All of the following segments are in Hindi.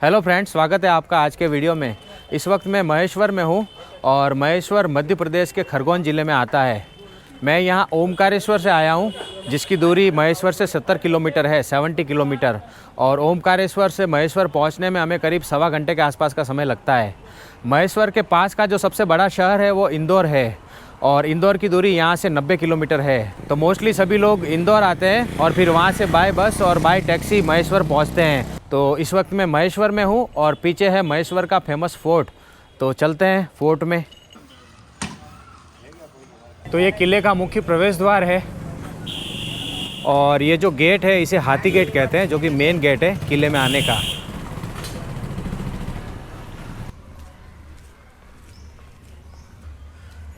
हेलो फ्रेंड्स, स्वागत है आपका आज के वीडियो में। इस वक्त मैं महेश्वर में हूँ और महेश्वर मध्य प्रदेश के खरगोन ज़िले में आता है। मैं यहाँ ओमकारेश्वर से आया हूँ, जिसकी दूरी महेश्वर से 70 किलोमीटर है, 70 किलोमीटर। और ओमकारेश्वर से महेश्वर पहुँचने में हमें करीब सवा घंटे के आसपास का समय लगता है। महेश्वर के पास का जो सबसे बड़ा शहर है वो इंदौर है और इंदौर की दूरी यहाँ से 90 किलोमीटर है। तो मोस्टली सभी लोग इंदौर आते हैं और फिर वहाँ से बाय बस और बाय टैक्सी महेश्वर पहुँचते हैं। तो इस वक्त मैं महेश्वर में हूँ और पीछे है महेश्वर का फेमस फोर्ट। तो चलते हैं फोर्ट में। तो ये किले का मुख्य प्रवेश द्वार है और ये जो गेट है इसे हाथी गेट कहते हैं, जो कि मेन गेट है किले में आने का।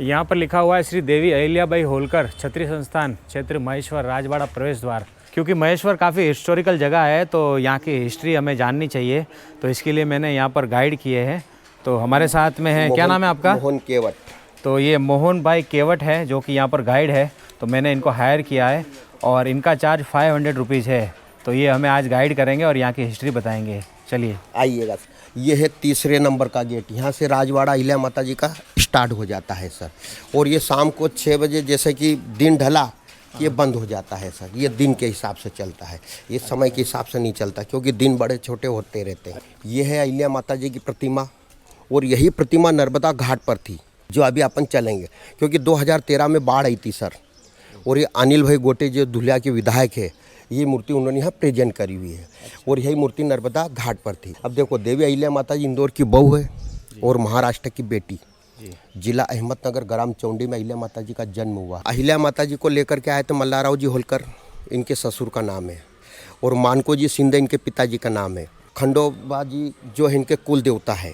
यहाँ पर लिखा हुआ है श्री देवी अहिल्याबाई होलकर छत्री संस्थान क्षेत्र महेश्वर राजवाड़ा प्रवेश द्वार। क्योंकि महेश्वर काफ़ी हिस्टोरिकल जगह है तो यहाँ की हिस्ट्री हमें जाननी चाहिए, तो इसके लिए मैंने यहाँ पर गाइड किए हैं। तो हमारे साथ में है, क्या नाम है आपका? मोहन केवट। तो ये मोहन भाई केवट है जो कि यहाँ पर गाइड है। तो मैंने इनको हायर किया है और इनका चार्ज 500 रुपीज़ है। तो ये हमें आज गाइड करेंगे और यहाँ की हिस्ट्री बताएंगे। चलिए आइएगा। ये है तीसरे नंबर का गेट। यहाँ से राजवाड़ा अहिल्या माता जी का स्टार्ट हो जाता है सर। और ये शाम को 6 बजे जैसे कि दिन ढला ये बंद हो जाता है सर। ये दिन के हिसाब से चलता है, ये समय के हिसाब से नहीं चलता, क्योंकि दिन बड़े छोटे होते रहते हैं। ये है अहिल्या माता जी की प्रतिमा और यही प्रतिमा नर्मदा घाट पर थी जो अभी अपन चलेंगे, क्योंकि 2013 में बाढ़ आई थी सर। और ये अनिल भाई गोटे जो धुलिया के विधायक है, ये मूर्ति उन्होंने यहाँ प्रेजेंट करी हुई है और यही मूर्ति नर्मदा घाट पर थी। अब देखो, देवी अहिल्या माता जी इंदौर की बहू है और महाराष्ट्र की बेटी। जिला अहमदनगर ग्राम चौंडी में अहिल्या माता जी का जन्म हुआ। अहिल्या माता जी को लेकर के आए थे मल्लाराव जी होलकर, इनके ससुर का नाम है, और मानको जी सिंधे इनके पिताजी का नाम है। खंडोबा जी जो है इनके कुल देवता है।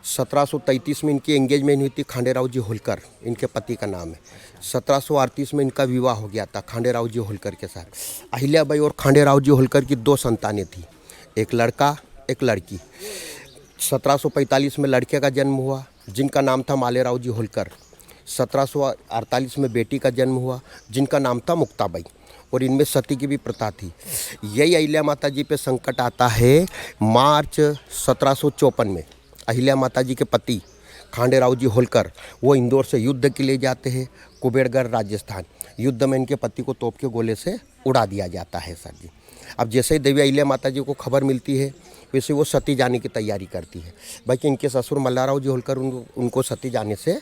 1733 में इनकी एंगेजमेंट हुई थी खांडेराव जी होलकर, इनके पति का नाम है। 1738 में इनका विवाह हो गया था खांडेराव जी होलकर के साथ। अहिल्याबाई और खांडेराव जी होलकर की 2 संतानें थी, एक लड़का एक लड़की। 1745 में लड़के का जन्म हुआ जिनका नाम था मालेराव जी होलकर। 1748 में बेटी का जन्म हुआ जिनका नाम था मुक्ताबाई, और इनमें सती की भी प्रथा थी। यही अहिल्या माता जी पे संकट आता है मार्च 1754 में। अहिल्या माता जी के पति खांडेराव जी होलकर वो इंदौर से युद्ध के लिए जाते हैं कुबेरगढ़ राजस्थान। युद्ध में इनके पति को तोप के गोले से उड़ा दिया जाता है सर जी। अब जैसे ही देवी अहिल्या माता जी को खबर मिलती है वैसे वो सती जाने की तैयारी करती है। बाकी इनके ससुर मल्लाराव जी होलकर उनको सती जाने से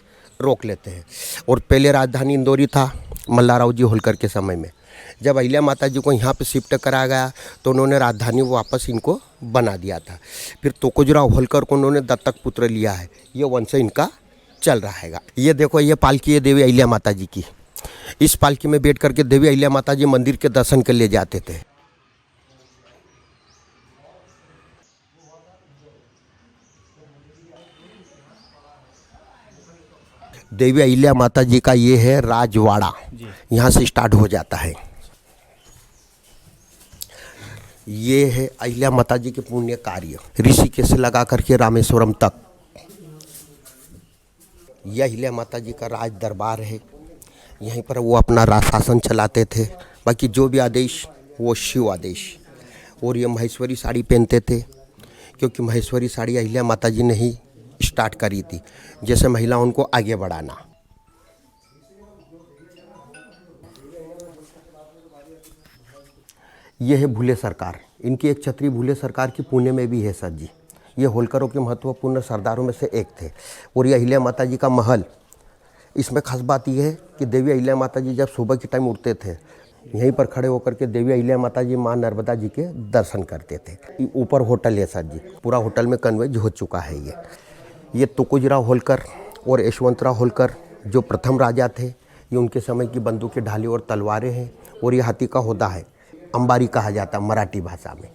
रोक लेते हैं। और पहले राजधानी इंदौरी था मल्लाराव जी होलकर के समय में। जब अहिल्या माता जी को यहाँ पे शिफ्ट कराया गया तो उन्होंने राजधानी वापस इनको बना दिया था। फिर तोकोजीराव होलकर को उन्होंने दत्तक पुत्र लिया है। ये वंश इनका चल रहा है। ये देखो, ये पालकी है देवी अहिल्या माता जी की। इस पालकी में बैठ करके देवी अहिल्या माता जी मंदिर के दर्शन के लिए जाते थे। देवी अहिल्या माता जी का ये है राजवाड़ा, यहाँ से स्टार्ट हो जाता है। ये है अहिल्या माता जी के पुण्य कार्य, ऋषिकेश से लगा करके रामेश्वरम तक। यह अहिल्या माता जी का राज दरबार है। यहीं पर वो अपना राज शासन चलाते थे। बाकी जो भी आदेश वो शिव आदेश। और ये महेश्वरी साड़ी पहनते थे, क्योंकि महेश्वरी साड़ी अहिल्या माता जी ने ही स्टार्ट करी थी, जैसे महिलाओं को आगे बढ़ाना। ये है भूले सरकार। इनकी एक छतरी भूले सरकार की पुणे में भी है सर जी। ये होलकरों के महत्वपूर्ण सरदारों में से एक थे। और ये अहिल्या माता जी का महल, इसमें खास बात यह है कि देवी अहिल्या माता जी जब सुबह के टाइम उठते थे, यहीं पर खड़े होकर के देवी अहिल्या माता जी माँ नर्मदा जी के दर्शन करते थे। ऊपर होटल है सर जी, पूरा होटल में कन्वर्ट हो चुका है। ये तोकोजीराव होलकर और यशवंतराव होलकर जो प्रथम राजा थे, ये उनके समय की बंदूकें, ढाली और तलवारें हैं। और ये हाथी का होदा है, अंबारी कहा जाता है मराठी भाषा में।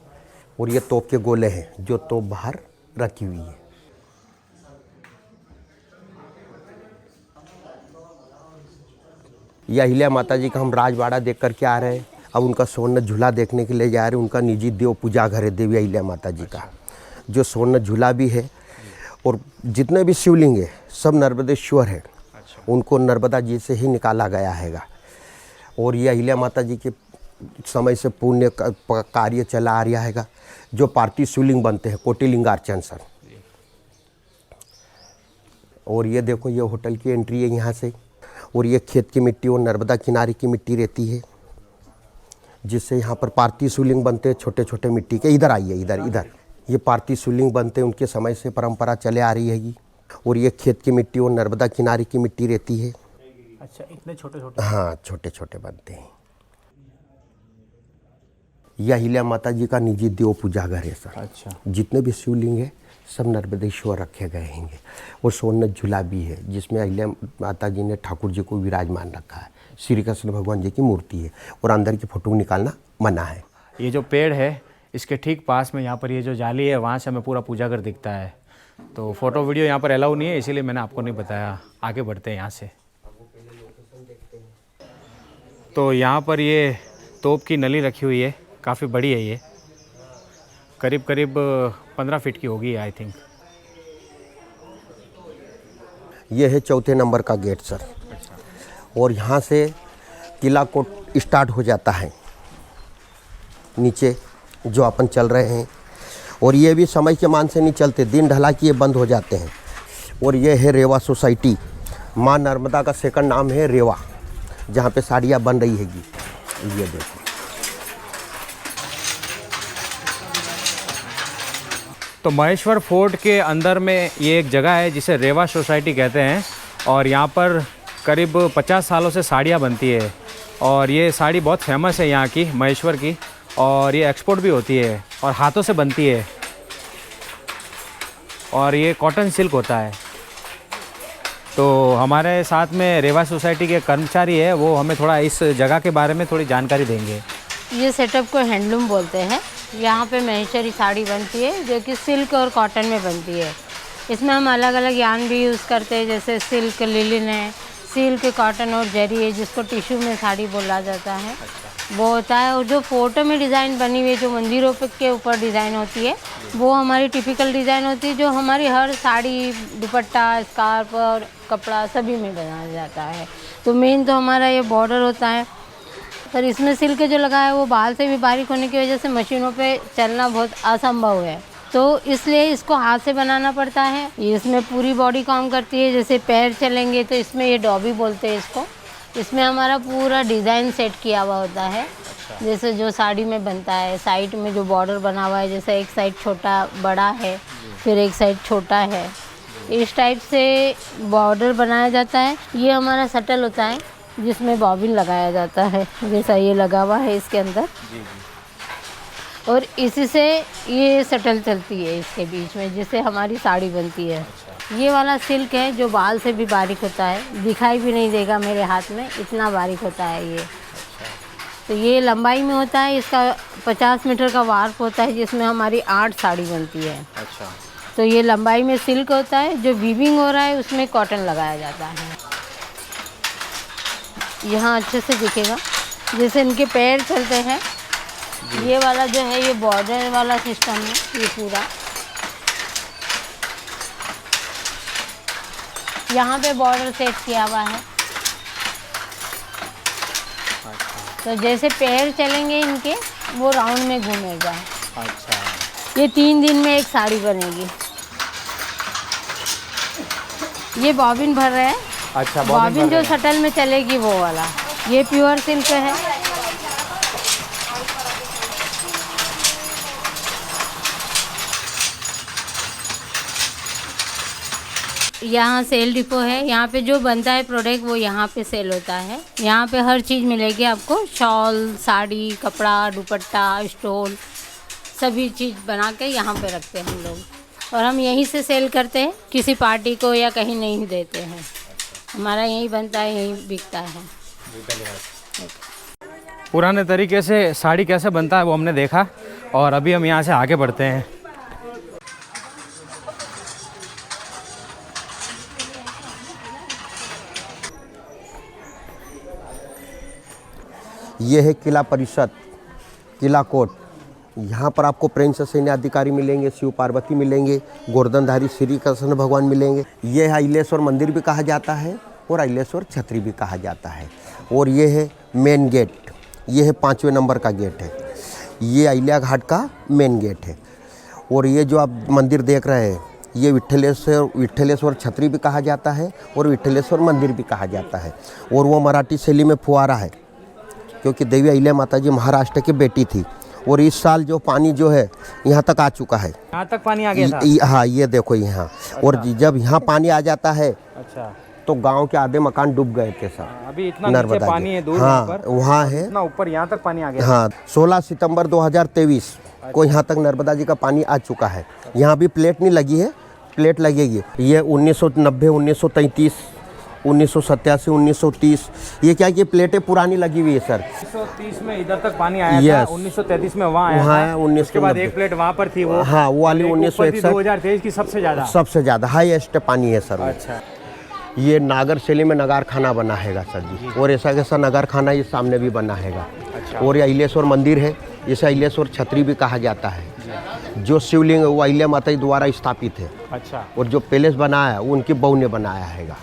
और ये तोप के गोले हैं जो तोप बाहर रखी हुई है। यह अहिल्या माता जी का हम राजवाड़ा देख करके आ रहे हैं। अब उनका स्वर्ण झूला देखने के लिए जा रहे हैं। उनका निजी देव पूजा घर है देवी अहिल्या माता जी का, जो स्वर्ण झूला भी है। और जितने भी शिवलिंग है सब नर्मदेश्वर है, उनको नर्मदा जी से ही निकाला गया हैगा। और ये अहिल्या माता जी के समय से पुण्य कार्य चला आ रहा हैगा। जो पार्थिव शिवलिंग बनते हैं कोटिलिंगार्चन सर। और ये देखो ये होटल की एंट्री है यहाँ से। और ये खेत की मिट्टी और नर्मदा किनारे की मिट्टी रहती है, जिससे यहाँ पर पार्थिव शिवलिंग बनते हैं छोटे छोटे मिट्टी के। इधर आइए, इधर इधर ये पार्थिव शिवलिंग बनते हैं, उनके समय से परंपरा चले आ रही है। और ये खेत की मिट्टी और नर्मदा किनारे की मिट्टी रहती है। अच्छा, इतने छोटे छोटे? हाँ, छोटे छोटे बनते हैं। यह अहिल्या माता जी का निजी देव पूजा घर है सर। अच्छा। जितने भी शिवलिंग है सब नर्मदेश्वर रखे गए हैं। और सोनत झूला भी है, जिसमें अहिल्या माता जी ने ठाकुर जी को विराजमान रखा है। श्री कृष्ण भगवान जी की मूर्ति है और अंदर की फोटो निकालना मना है। ये जो पेड़ है इसके ठीक पास में यहाँ पर ये जो जाली है, वहाँ से हमें पूरा पूजा घर दिखता है। तो फ़ोटो वीडियो यहाँ पर अलाउ नहीं है, इसीलिए मैंने आपको नहीं बताया। आगे बढ़ते हैं यहाँ से। तो यहाँ पर ये तोप की नली रखी हुई है, काफ़ी बड़ी है ये, करीब करीब 15 फीट की होगी आई थिंक। ये है चौथे नंबर का गेट सर। और यहाँ से किला कोट स्टार्ट हो जाता है नीचे जो अपन चल रहे हैं। और ये भी समय के मान से नहीं चलते, दिन ढला कि ये बंद हो जाते हैं। और ये है रेवा सोसाइटी, माँ नर्मदा का सेकंड नाम है रेवा, जहाँ पे साड़ियाँ बन रही हैगी। ये देखो तो महेश्वर फोर्ट के अंदर में ये एक जगह है जिसे रेवा सोसाइटी कहते हैं। और यहाँ पर करीब 50 सालों से साड़ियाँ बनती है। और ये साड़ी बहुत फेमस है यहाँ की, महेश्वर की। और ये एक्सपोर्ट भी होती है और हाथों से बनती है। और ये कॉटन सिल्क होता है। तो हमारे साथ में रेवा सोसाइटी के कर्मचारी है, वो हमें थोड़ा इस जगह के बारे में थोड़ी जानकारी देंगे। ये सेटअप को हैंडलूम बोलते हैं। यहाँ पे महेश्वरी साड़ी बनती है जो कि सिल्क और कॉटन में बनती है। इसमें हम अलग अलग यार्न भी यूज़ करते हैं, जैसे सिल्क लिलिन है, सिल्क कॉटन और जरी है, जिसको टिश्यू में साड़ी बोला जाता है। वो होता है। और जो फोटो में डिज़ाइन बनी हुई है, जो मंदिरों पे के ऊपर डिज़ाइन होती है, वो हमारी टिपिकल डिज़ाइन होती है, जो हमारी हर साड़ी, दुपट्टा, स्कार्फ और कपड़ा सभी में बनाया जाता है। तो मेन तो हमारा ये बॉर्डर होता है। पर इसमें सिल्क जो लगा है वो बाल से भी बारीक होने की वजह से मशीनों पे चलना बहुत असंभव है, तो इसलिए इसको हाथ से बनाना पड़ता है। इसमें पूरी बॉडी काम करती है। जैसे पैर चलेंगे तो इसमें ये डॉबी बोलते हैं इसको। इसमें हमारा पूरा डिज़ाइन सेट किया हुआ होता है। जैसे जो साड़ी में बनता है, साइड में जो बॉर्डर बना हुआ है, जैसे एक साइड छोटा बड़ा है, फिर एक साइड छोटा है, इस टाइप से बॉर्डर बनाया जाता है। ये हमारा शटल होता है जिसमें बॉबिन लगाया जाता है, जैसा ये लगा हुआ है इसके अंदर। और इसी से ये शटल चलती है इसके बीच में, जिससे हमारी साड़ी बनती है। ये वाला सिल्क है जो बाल से भी बारीक होता है, दिखाई भी नहीं देगा मेरे हाथ में, इतना बारीक होता है ये। तो ये लंबाई में होता है, इसका 50 मीटर का वार्प होता है, जिसमें हमारी 8 साड़ी बनती है। अच्छा। तो ये लंबाई में सिल्क होता है। जो वीविंग हो रहा है उसमें कॉटन लगाया जाता है। यहाँ अच्छे से दिखेगा, जैसे इनके पैर चलते हैं। ये वाला जो है ये बॉर्डर वाला सिस्टम है, ये पूरा यहाँ पे बॉर्डर सेट किया हुआ है। तो जैसे पैर चलेंगे इनके, वो राउंड में घूमेगा। अच्छा। ये 3 दिन में एक साड़ी बनेगी। ये बॉबिन भर रहा है। अच्छा, बॉबिन जो शटल में चलेगी वो वाला। ये प्योर सिल्क है। यहाँ सेल डिपो है। यहाँ पे जो बनता है प्रोडक्ट वो यहाँ पे सेल होता है। यहाँ पे हर चीज़ मिलेगी आपको, शॉल, साड़ी, कपड़ा, दुपट्टा, स्टोल, सभी चीज़ बना के यहाँ पे रखते हैं हम लोग। और हम यहीं से सेल करते हैं, किसी पार्टी को या कहीं नहीं देते हैं। हमारा यहीं बनता है, यहीं बिकता है। पुराने तरीके से साड़ी कैसे बनता है वो हमने देखा। और अभी हम यहाँ से आगे बढ़ते हैं। ये है किला परिषद, किला कोट। यहाँ पर आपको प्रिंस सैन्य अधिकारी मिलेंगे, शिव पार्वती मिलेंगे, गोवर्धनधारी श्री कृष्ण भगवान मिलेंगे। ये है अहिलेश्वर मंदिर भी कहा जाता है और अहिलेश्वर छतरी भी कहा जाता है। और ये है मेन गेट, ये है 5वें नंबर का गेट है। ये अहिल्या घाट का मेन गेट है। और ये जो आप मंदिर देख रहे हैं ये विठ्ठलेश्वर छतरी भी कहा जाता है और विठ्ठलेश्वर मंदिर भी कहा जाता है। और वो मराठी शैली में फुहारा है, क्योंकि देवी अहिल्या माता जी महाराष्ट्र की बेटी थी। और इस साल जो पानी जो है यहाँ तक आ चुका है। यहाँ तक पानी आ गया था? हाँ, ये देखो यहाँ। और जब यहाँ पानी आ जाता है अच्छा, तो गांव के आधे मकान डूब गए थे सर। अभी इतना नीचे पानी है दूर? हाँ, वहाँ है, इतना ऊपर यहाँ तक पानी आ गया? हाँ, 16 सितंबर 2023 को यहाँ तक नर्मदा जी का पानी आ चुका है। यहाँ भी प्लेट नहीं लगी है, प्लेट लगेगी। ये 1990, 1933, 1987, 1930, ये क्या कि प्लेटें पुरानी लगी हुई है सर। 1930 में इधर तक पानी आया था, 1933 में वहाँ आया था, 1990 उसके बाद एक प्लेट वहाँ पर थी वो। हाँ, वो वाली 1961, 2023 की सबसे ज़्यादा हाईएस्ट पानी है सर। अच्छा, ये नागर शैली में नगार खाना बना हैगा सर जी। और ऐसा कैसा नगार खाना ये सामने भी बना हैगा। अच्छा। और ये अहिलेश्वर मंदिर है, इसे अहिलेश्वर छतरी भी कहा जाता है। जो शिवलिंग है वो अहिल्या माता जी द्वारा स्थापित है। अच्छा। और जो पैलेस बनाया है वो उनकी बहू ने बनाया हैगा,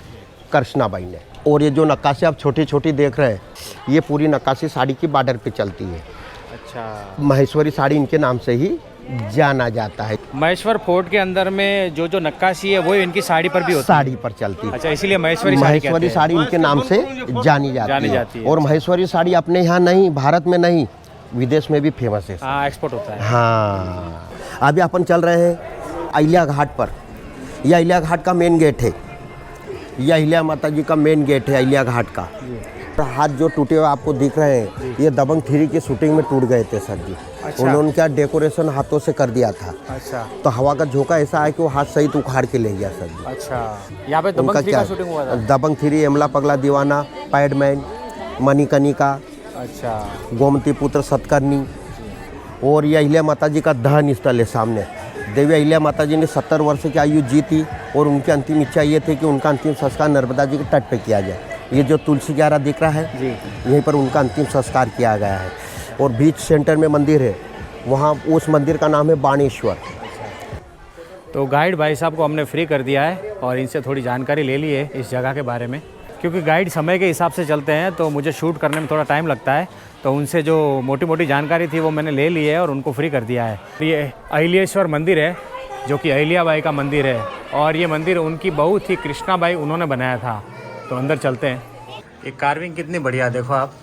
कृष्णाबाई ने। और ये जो नक्काशी आप छोटी छोटी देख रहे हैं ये पूरी नक्काशी साड़ी की बॉर्डर पे चलती है। अच्छा, महेश्वरी साड़ी इनके नाम से ही जाना जाता है। महेश्वर फोर्ट के अंदर में जो जो नक्काशी है वो इनकी साड़ी पर भी होती है? साड़ी पर चलती है। अच्छा, इसीलिए महेश्वरी साड़ी इनके नाम से जानी जाती है। और महेश्वरी साड़ी अपने यहाँ नहीं, भारत में नहीं, विदेश में भी फेमस है। हाँ, एक्सपोर्ट होता है। हाँ, अभी अपन चल रहे हैं अहिल्या घाट पर। यह अहिल्या घाट का मेन गेट है। यह अहिल्या माता जी का मेन गेट है अहिल्या घाट का। हाथ जो टूटे हुए आपको दिख रहे हैं ये दबंग 3 की शूटिंग में टूट गए थे सर जी। अच्छा। उन्होंने क्या डेकोरेशन हाथों से कर दिया था। अच्छा, तो हवा का झोंका ऐसा है कि वो हाथ सहित उखाड़ के ले गया सर जी। अच्छा, यहाँ पे दबंग 3 का शूटिंग हुआ था? दबंग 3, यमला पगला दीवाना, पैडमैन, मणिकर्णिका, अच्छा, गोमती पुत्र सतकर्णी। और ये अहिल्या माता जी का दहन स्थल है सामने। देवी अहिल्या माता जी ने 70 वर्ष की आयु जी थी और उनकी अंतिम इच्छा ये थी कि उनका अंतिम संस्कार नर्मदा जी के तट पे किया जाए। ये जो तुलसी ग्यारा दिख रहा है जी, यहीं पर उनका अंतिम संस्कार किया गया है। और बीच सेंटर में मंदिर है, वहाँ उस मंदिर का नाम है बाणेश्वर। तो गाइड भाई साहब को हमने फ्री कर दिया है और इनसे थोड़ी जानकारी ले ली है इस जगह के बारे में, क्योंकि गाइड समय के हिसाब से चलते हैं तो मुझे शूट करने में थोड़ा टाइम लगता है। तो उनसे जो मोटी मोटी जानकारी थी वो मैंने ले ली है और उनको फ्री कर दिया है। ये अहिलेश्वर मंदिर है जो कि अहिल्याबाई का मंदिर है और ये मंदिर उनकी बहू थी कृष्णाबाई, उन्होंने बनाया था। तो अंदर चलते हैं। ये कार्विंग कितनी बढ़िया देखो आप।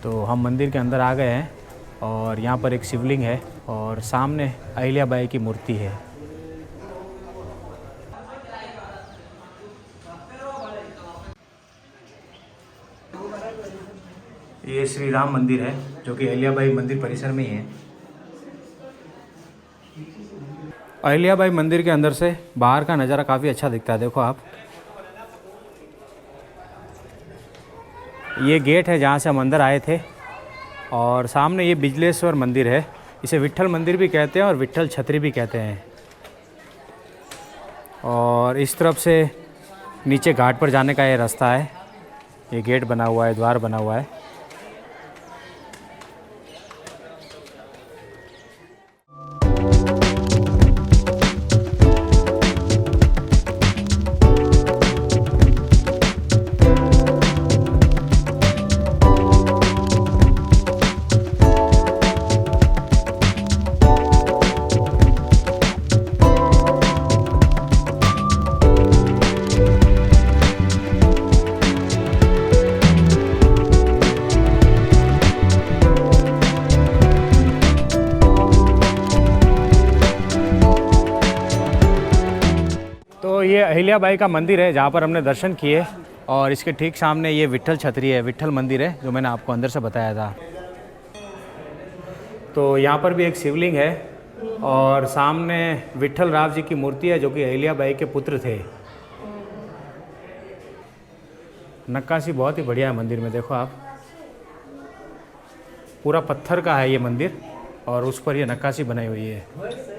तो हम मंदिर के अंदर आ गए हैं और यहाँ पर एक शिवलिंग है और सामने अहिल्याबाई की मूर्ति है। ये श्री राम मंदिर है जो कि अहिल्याबाई मंदिर परिसर में ही है। अहिल्याबाई मंदिर के अंदर से बाहर का नज़ारा काफ़ी अच्छा दिखता है। देखो आप, ये गेट है जहाँ से हम अंदर आए थे और सामने ये बिजलेश्वर मंदिर है। इसे विट्ठल मंदिर भी कहते हैं और विट्ठल छतरी भी कहते हैं। और इस तरफ से नीचे घाट पर जाने का ये रास्ता है। ये गेट बना हुआ है, द्वार बना हुआ है। तो ये अहिल्याबाई का मंदिर है जहाँ पर हमने दर्शन किए और इसके ठीक सामने ये विट्ठल छतरी है, विट्ठल मंदिर है जो मैंने आपको अंदर से बताया था। तो यहाँ पर भी एक शिवलिंग है और सामने विट्ठल राव जी की मूर्ति है जो कि अहिल्याबाई के पुत्र थे। नक्काशी बहुत ही बढ़िया है मंदिर में। देखो आप, पूरा पत्थर का है ये मंदिर और उस पर ये नक्काशी बनाई हुई है।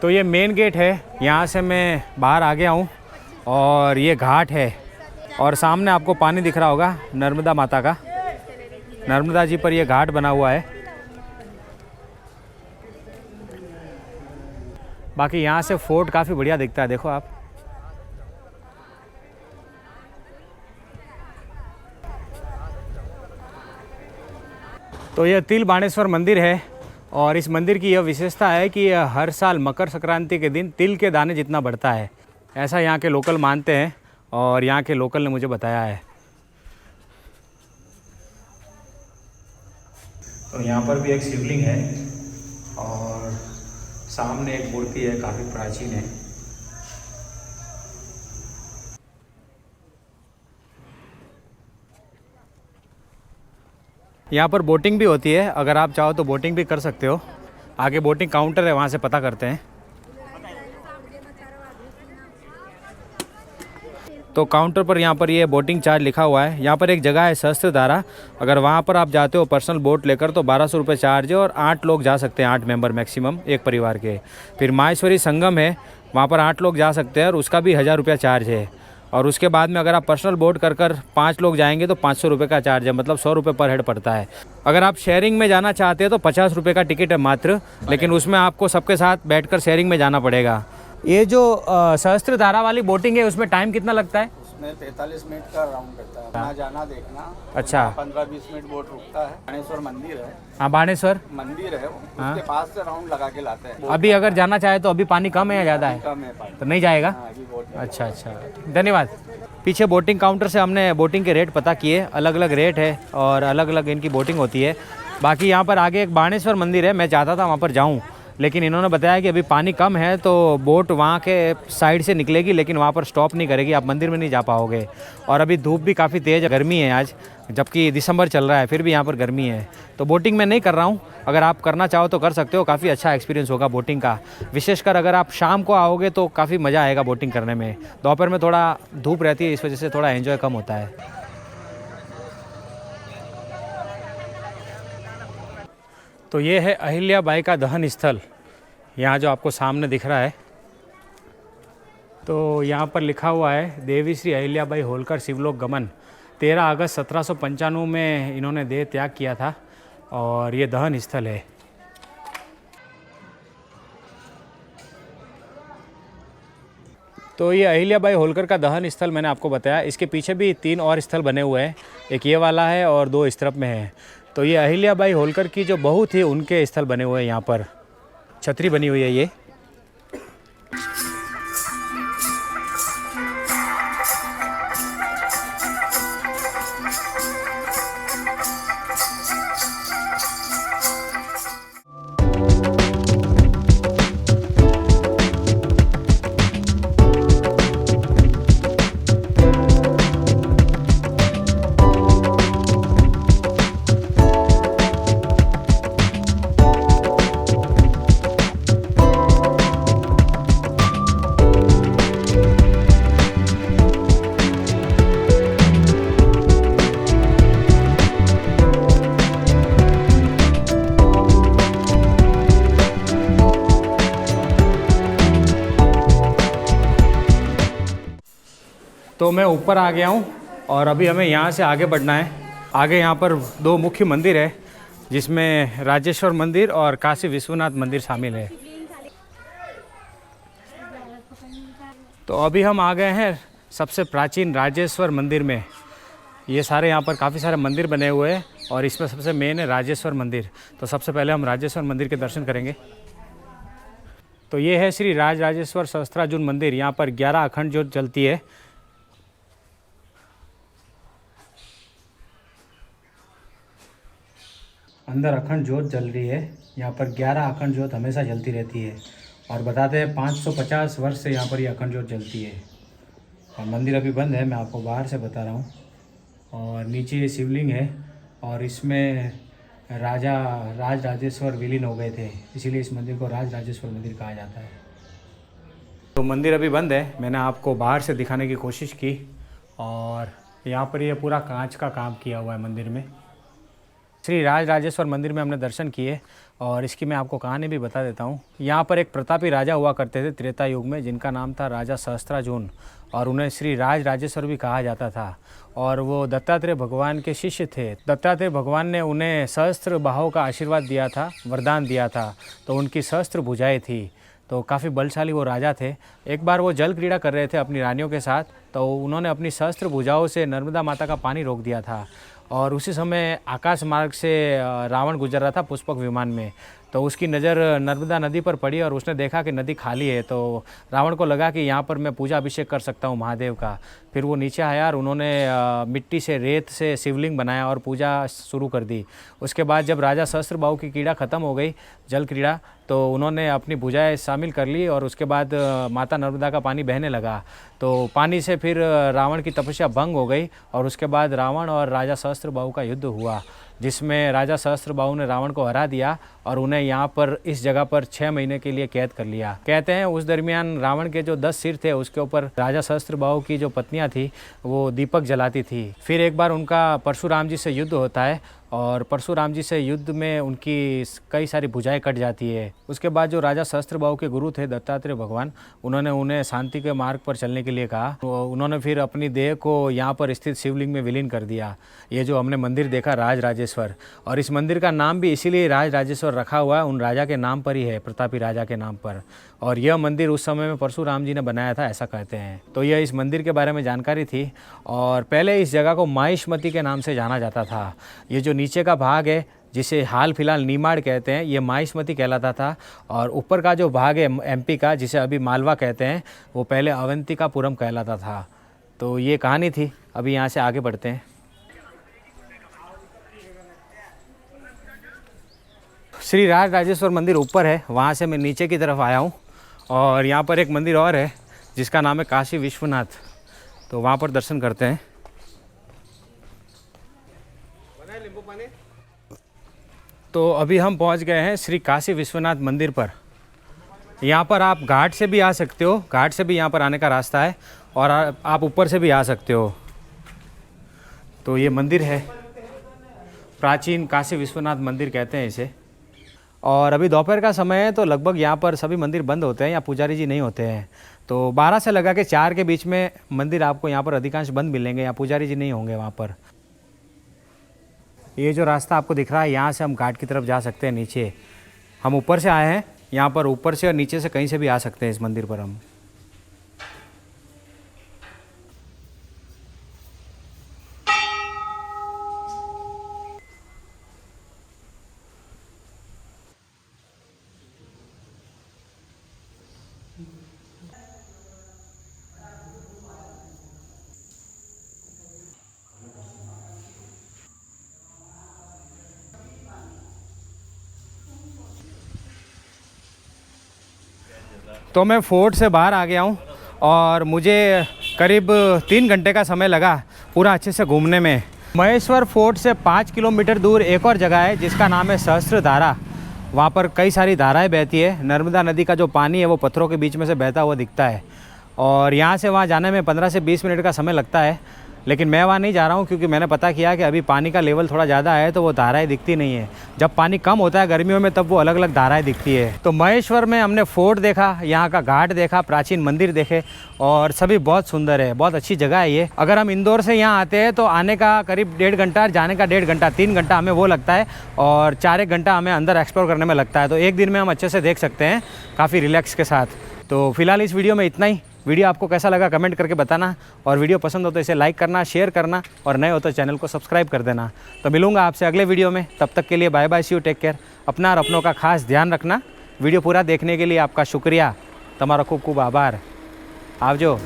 तो ये मेन गेट है, यहाँ से मैं बाहर आ गया हूँ और ये घाट है और सामने आपको पानी दिख रहा होगा नर्मदा माता का। नर्मदा जी पर ये घाट बना हुआ है। बाकी यहाँ से फोर्ट काफ़ी बढ़िया दिखता है, देखो आप। तो यह तिल बाणेश्वर मंदिर है और इस मंदिर की यह विशेषता है कि यह हर साल मकर संक्रांति के दिन तिल के दाने जितना बढ़ता है, ऐसा यहाँ के लोकल मानते हैं और यहाँ के लोकल ने मुझे बताया है। तो यहाँ पर भी एक शिवलिंग है और सामने एक मूर्ति है, काफ़ी प्राचीन है। यहाँ पर बोटिंग भी होती है, अगर आप चाहो तो बोटिंग भी कर सकते हो। आगे बोटिंग काउंटर है, वहाँ से पता करते हैं। तो काउंटर पर यहाँ पर ये बोटिंग चार्ज लिखा हुआ है। यहाँ पर एक जगह है सहस्त्रधारा, अगर वहाँ पर आप जाते हो पर्सनल बोट लेकर तो 1200 रुपये चार्ज है और 8 लोग जा सकते हैं, 8 मेंबर मैक्सिमम एक परिवार के। फिर माहेश्वरी संगम है, वहाँ पर 8 लोग जा सकते हैं और उसका भी 1000 रुपया चार्ज है। और उसके बाद में अगर आप पर्सनल बोट कर 5 लोग जाएंगे तो 500 रुपये का चार्ज है, मतलब 100 रुपये पर हेड पड़ता है। अगर आप शेयरिंग में जाना चाहते हैं तो 50 रुपये का टिकट है मात्र, लेकिन उसमें आपको सबके साथ बैठकर शेयरिंग में जाना पड़ेगा। ये जो सहस्त्रधारा वाली बोटिंग है उसमें टाइम कितना लगता है? उसमें 43 मिनट का राउंड रहता है, वहाँ जाना देखना। अच्छा। 15-20 मिनट बोट रुकता है। बाणेश्वर मंदिर है। हाँ, बाणेश्वर मंदिर है, उसके पास से राउंड लगा के लाते हैं। अभी अगर जाना चाहे तो अभी पानी कम है या ज़्यादा है? कम है पानी, तो नहीं जाएगा। अभी बोट। अच्छा अच्छा, धन्यवाद। पीछे बोटिंग काउंटर से हमने बोटिंग के रेट पता किए, अलग अलग रेट है और अलग अलग इनकी बोटिंग होती है। बाकी यहाँ पर आगे एक बाणेश्वर मंदिर है, मैं चाहता था वहाँ पर जाऊँ, लेकिन इन्होंने बताया कि अभी पानी कम है तो बोट वहाँ के साइड से निकलेगी, लेकिन वहाँ पर स्टॉप नहीं करेगी, आप मंदिर में नहीं जा पाओगे। और अभी धूप भी काफ़ी तेज़, गर्मी है आज, जबकि दिसंबर चल रहा है फिर भी यहाँ पर गर्मी है। तो बोटिंग मैं नहीं कर रहा हूँ, अगर आप करना चाहो तो कर सकते हो, काफ़ी अच्छा एक्सपीरियंस होगा बोटिंग का। विशेषकर अगर आप शाम को आओगे तो काफ़ी मज़ा आएगा बोटिंग करने में। दोपहर में थोड़ा धूप रहती है, इस वजह से थोड़ा एंजॉय कम होता है। तो ये है अहिल्याबाई का दहन स्थल, यहाँ जो आपको सामने दिख रहा है। तो यहाँ पर लिखा हुआ है देवी श्री अहिल्याबाई होलकर शिवलोक गमन, 13 अगस्त 1795 में इन्होंने देह त्याग किया था और ये दहन स्थल है। तो ये अहिल्याबाई होलकर का दहन स्थल मैंने आपको बताया। इसके पीछे भी 3 और स्थल बने हुए हैं, एक ये वाला है और 2 इस तरफ में है। तो ये अहिल्याबाई होलकर की जो बहू थी उनके स्थल बने हुए हैं। यहाँ पर छतरी बनी हुई है ये। तो मैं ऊपर आ गया हूँ और अभी हमें यहाँ से आगे बढ़ना है। आगे यहाँ पर 2 मुख्य मंदिर है, जिसमें राजेश्वर मंदिर और काशी विश्वनाथ मंदिर शामिल है। तो अभी हम आ गए हैं सबसे प्राचीन राजेश्वर मंदिर में। ये सारे यहाँ पर काफ़ी सारे मंदिर बने हुए हैं और इसमें सबसे मेन है राजेश्वर मंदिर। तो सबसे पहले हम राजेश्वर मंदिर के दर्शन करेंगे। तो ये है श्री राज राजेश्वर सहस्त्रार्जुन मंदिर। यहाँ पर 11 अखंड ज्योत जलती है। अंदर अखंड ज्योत जल रही है। यहाँ पर 11 अखंड ज्योत हमेशा जलती रहती है और बताते हैं 550 वर्ष से यहाँ पर ये अखंड ज्योत जलती है। और मंदिर अभी बंद है, मैं आपको बाहर से बता रहा हूँ। और नीचे ये शिवलिंग है और इसमें राजा राज राजेश्वर विलीन हो गए थे, इसीलिए इस मंदिर को राज राजेश्वर मंदिर कहा जाता है। तो मंदिर अभी बंद है, मैंने आपको बाहर से दिखाने की कोशिश की। और यहाँ पर ये पूरा कांच का काम किया हुआ है मंदिर में। श्री राज राजेश्वर मंदिर में हमने दर्शन किए और इसकी मैं आपको कहानी भी बता देता हूँ। यहाँ पर एक प्रतापी राजा हुआ करते थे त्रेता युग में, जिनका नाम था राजा सहस्त्रार्जुन, और उन्हें श्री राज राजेश्वर भी कहा जाता था। और वो दत्तात्रेय भगवान के शिष्य थे। दत्तात्रेय भगवान ने उन्हें सहस्त्र बाहों का आशीर्वाद दिया था, वरदान दिया था, तो उनकी सहस्त्र भुजाएँ थी, तो काफ़ी बलशाली वो राजा थे। एक बार वो जल क्रीड़ा कर रहे थे अपनी रानियों के साथ, तो उन्होंने अपनी सहस्त्र भुजाओं से नर्मदा माता का पानी रोक दिया था। और उसी समय आकाश मार्ग से रावण गुजर रहा था पुष्पक विमान में, तो उसकी नज़र नर्मदा नदी पर पड़ी और उसने देखा कि नदी खाली है। तो रावण को लगा कि यहाँ पर मैं पूजा अभिषेक कर सकता हूँ महादेव का। फिर वो नीचे आया और उन्होंने मिट्टी से, रेत से शिवलिंग बनाया और पूजा शुरू कर दी। उसके बाद जब राजा सहस्त्रबाहु की क्रीड़ा ख़त्म हो गई, जल क्रीड़ा, तो उन्होंने अपनी भुजाएं शामिल कर ली और उसके बाद माता नर्मदा का पानी बहने लगा। तो पानी से फिर रावण की तपस्या भंग हो गई और उसके बाद रावण और राजा सहस्त्रबाहु का युद्ध हुआ, जिसमें राजा सहस्त्रबाहु ने रावण को हरा दिया और उन्हें यहाँ पर इस जगह पर 6 महीने के लिए कैद कर लिया। कहते हैं उस दरमियान रावण के जो 10 सिर थे उसके ऊपर राजा सहस्त्रबाहु की जो पत्नियाँ थी वो दीपक जलाती थी। फिर एक बार उनका परशुराम जी से युद्ध होता है और परशुराम जी से युद्ध में उनकी कई सारी भुजाएं कट जाती है। उसके बाद जो राजा सहस्त्रबाहु के गुरु थे दत्तात्रेय भगवान, उन्होंने उन्हें शांति के मार्ग पर चलने के लिए कहा। तो उन्होंने फिर अपनी देह को यहाँ पर स्थित शिवलिंग में विलीन कर दिया। ये जो हमने मंदिर देखा राज राजेश्वर, और इस मंदिर का नाम भी इसीलिए राज राजेश्वर रखा हुआ है, उन राजा के नाम पर ही है, प्रतापी राजा के नाम पर। और यह मंदिर उस समय में परशुराम जी ने बनाया था, ऐसा कहते हैं। तो यह इस मंदिर के बारे में जानकारी थी। और पहले इस जगह को माहिष्मती के नाम से जाना जाता था। ये जो नीचे का भाग है जिसे हाल फिलहाल नीमाड़ कहते हैं, ये माहिष्मती कहलाता था। और ऊपर का जो भाग है एमपी का, जिसे अभी मालवा कहते हैं, वो पहले अवंतिकापुरम कहलाता था। तो ये कहानी थी। अभी यहाँ से आगे बढ़ते हैं। श्री राज राजेश्वर मंदिर ऊपर है, वहाँ से मैं नीचे की तरफ आया हूँ। और यहाँ पर एक मंदिर और है जिसका नाम है काशी विश्वनाथ, तो वहाँ पर दर्शन करते हैं। तो अभी हम पहुँच गए हैं श्री काशी विश्वनाथ मंदिर पर। यहाँ पर आप घाट से भी आ सकते हो, घाट से भी यहाँ पर आने का रास्ता है, और आप ऊपर से भी आ सकते हो। तो ये मंदिर है, प्राचीन काशी विश्वनाथ मंदिर कहते हैं इसे। और अभी दोपहर का समय है, तो लगभग यहाँ पर सभी मंदिर बंद होते हैं, या पुजारी जी नहीं होते हैं। तो 12 से लगा के 4 के बीच में मंदिर आपको यहाँ पर अधिकांश बंद मिलेंगे, या पुजारी जी नहीं होंगे वहाँ पर। ये जो रास्ता आपको दिख रहा है, यहाँ से हम घाट की तरफ जा सकते हैं। नीचे हम ऊपर से आए हैं, यहाँ पर ऊपर से और नीचे से कहीं से भी आ सकते हैं इस मंदिर पर हम। तो मैं फोर्ट से बाहर आ गया हूँ और मुझे करीब 3 घंटे का समय लगा पूरा अच्छे से घूमने में। महेश्वर फोर्ट से 5 किलोमीटर दूर एक और जगह है जिसका नाम है सहस्त्रधारा। वहाँ पर कई सारी धाराएं बहती है। नर्मदा नदी का जो पानी है वो पत्थरों के बीच में से बहता हुआ दिखता है, और यहाँ से वहाँ जाने में 15 से 20 मिनट का समय लगता है। लेकिन मैं वहाँ नहीं जा रहा हूँ क्योंकि मैंने पता किया कि अभी पानी का लेवल थोड़ा ज़्यादा है, तो वो धाराएं दिखती नहीं है। जब पानी कम होता है गर्मियों में, तब वो अलग अलग धाराएं दिखती है। तो महेश्वर में हमने फोर्ट देखा, यहाँ का घाट देखा, प्राचीन मंदिर देखे, और सभी बहुत सुंदर है, बहुत अच्छी जगह है ये। अगर हम इंदौर से यहाँ आते हैं तो आने का करीब 1.5 घंटा, जाने का 1.5 घंटा, 3 घंटा हमें वो लगता है, और 4-1 घंटा हमें अंदर एक्सप्लोर करने में लगता है। तो एक दिन में हम अच्छे से देख सकते हैं काफ़ी रिलैक्स के साथ। तो फिलहाल इस वीडियो में इतना ही। वीडियो आपको कैसा लगा कमेंट करके बताना, और वीडियो पसंद हो तो इसे लाइक करना, शेयर करना, और नए हो तो चैनल को सब्सक्राइब कर देना। तो मिलूंगा आपसे अगले वीडियो में, तब तक के लिए bye bye, see you, take care. अपना और अपनों का खास ध्यान रखना। वीडियो पूरा देखने के लिए आपका शुक्रिया, तमारा खूब खूब आभार। आवजो।